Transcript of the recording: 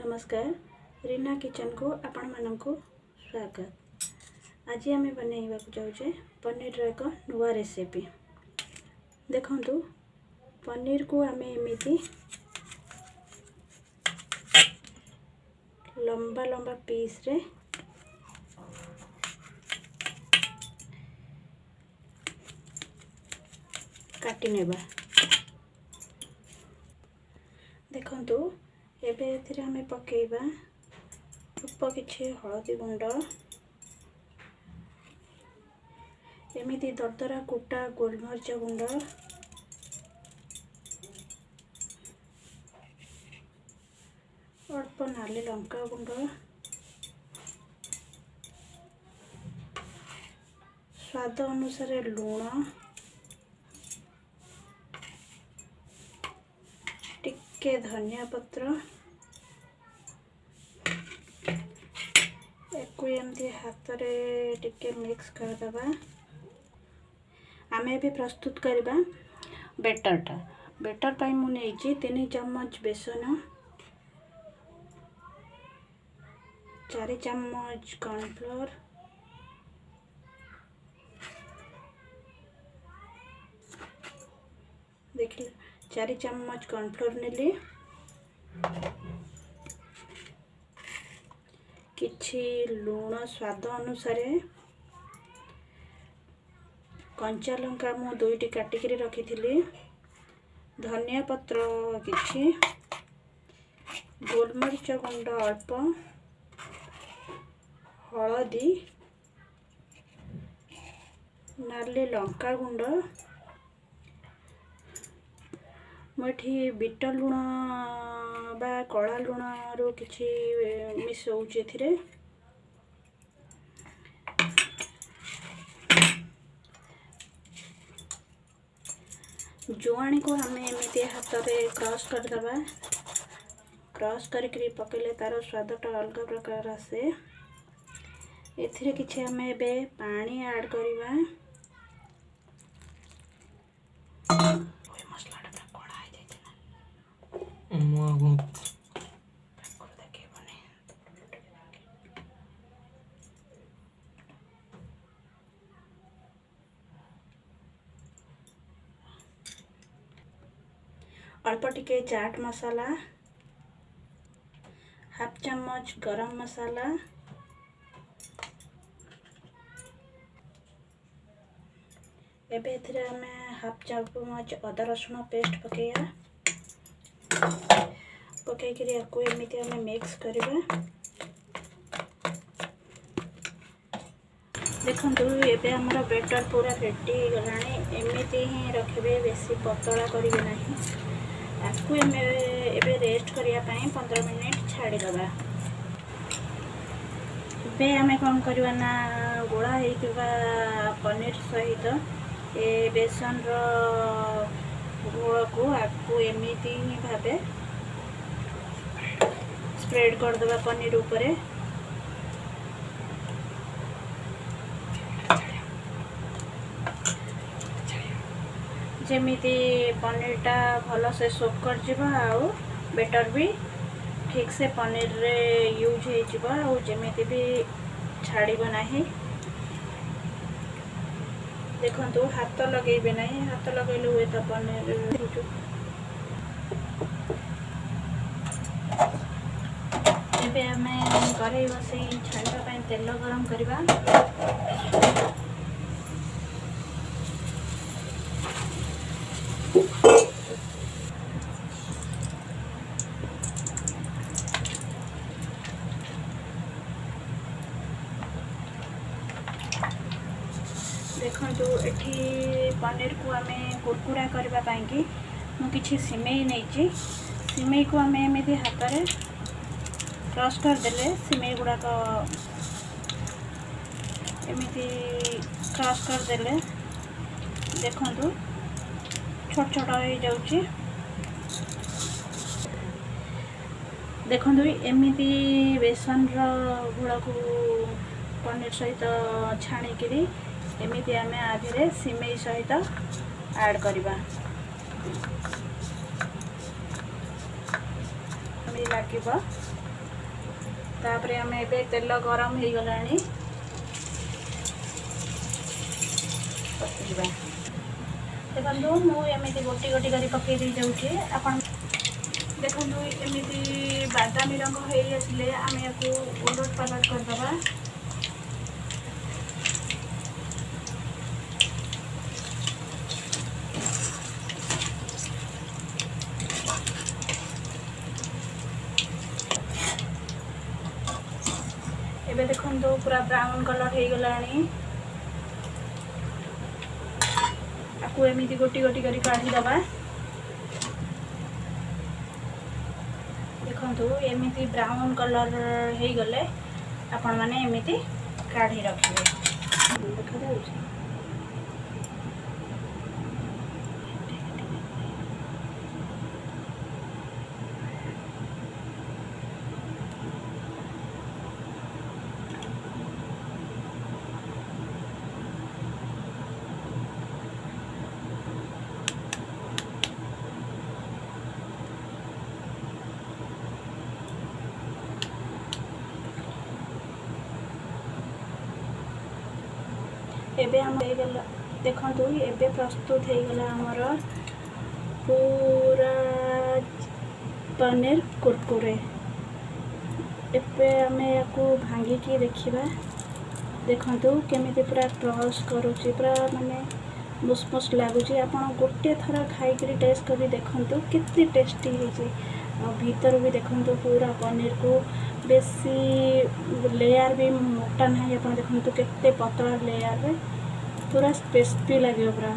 नमस्कार रीना किचन को आपण मानक स्वागत। आज आम बनवा जाऊे पनीर एक नुआ रेसिपी। देखंतु पनीर को आम एमती लंबा लंबा पीस रे काटी नेबा। देखंतु एबे एथिरे आमे पकेइबा अल्प किछि हळदी गुंड, एमिति दरदरा कुटा गोलमरिच गुंड, अल्प नाली लंका गुंड, स्वाद अनुसार लूण, टिके धनिया पत्र, एमती हाथ रे टिके मिक्स कर दबा। आमे भी प्रस्तुत करबा बेटरटा। बेटर पाई मु नेइची 3 चम्मच बेसन, 4 चम्मच कॉर्नफ्लोर, देखिए 4 चम्मच कॉर्नफ्लोर नेली, किछि लूण स्वाद अनुसार, कंचा लंका मु 2टी काटिकरी रखी, धनिया पत्र किछि, गोलमरिच गुंड अल्प, हळदी, नाली लंका गुंड, मुठी बीट लूण बा कला लूण रो किछि मिसौचे एथिरे। जुआणी को हमें एमती हाथ में क्रॉस कर दबा। क्रॉस करके पकेले तार स्वादटा अलग प्रकार आसे। एथिरे किछि हमें एबे पानी ऐड करबा। अल्प टिके चाट मसाला, हाफ चम्मच गरम मसाला, एबे एथिरे हमें हाफ चम्मच अदा रसुण पेस्ट पकेया। पकई करी आपको एमती हमें मिक्स करबा। देखंतु एबे हमर बेटर पूरा रेडी गलानी। एमती ही रखबे, बेसी पतला करिवे नाही। आपको एबे रेस्ट करिया पई 15 मिनिट छाड़ी दबा। बे हमें कौन करवा ना गोला हेइकबा पनीर सहित ए बेसन रो गोला को आपको एमती ही भाबे स्प्रेड कर दबा पनीर ऊपर। जेमिति पनीरटा भल से सोक कर जिबा आउ बेटर भी ठीक से पनीर रे यूज हो जिबा आउ जेमिति भी छाड़ीबो नाही। देखंतु हाथ लगेबे नाही, हाथ लगेले हुए तो पनीर एबे हमें कढ़ाई बसई छाड़िबा पई तेल गरम करबा। देखंतु एठी पनीर को आमे कुरकुरा करबा पई कि मु किछि सिमेई नेइची। सिमेई को आमे एमिति हाथ रे क्रॉस कर देले सिमेई गुडा को एमिति क्रॉस कर देले देखंतु छोट छोट हो जाउची। देखंतु एमिति बेसन रो गुडा को पनीर सहित छाणी करी एमिति आमे आधीरे सिमेई सहित ऐड करबा। लागो तापरे आम ए तेल गरम हो गलानी देखो मुझे गोटी गोटी कर पकई दे जाऊँगी आप देखो एमती बादामी रंग हो आसिले आम या उलट पालट करदे एबे देखो पूरा ब्राउन कलर हो गलानी आपको एमती गोटी गोटी कर काढ़ीदबा देखो एमती ब्राउन कलर हो गले आपण मैंने एमती काढ़ी रखिए देखा एबे हम देखो एबे प्रस्तुत हो गला हमर पूरा पनीर कुरकुरे एबे हमें याको भांगी की देखिबा देखो केमिति पूरा क्रश करूची पूरा माने मुसमुस लगुची आपण गोटे थर खाई करी टेस्ट करी देखो कितनी टेस्टी होची भीतर भी देखो पूरा पनीर को बेसी लेयर भी मोटा ना आप देखो केते पतला लेयर रे पूरा टेस्टी लगे पूरा।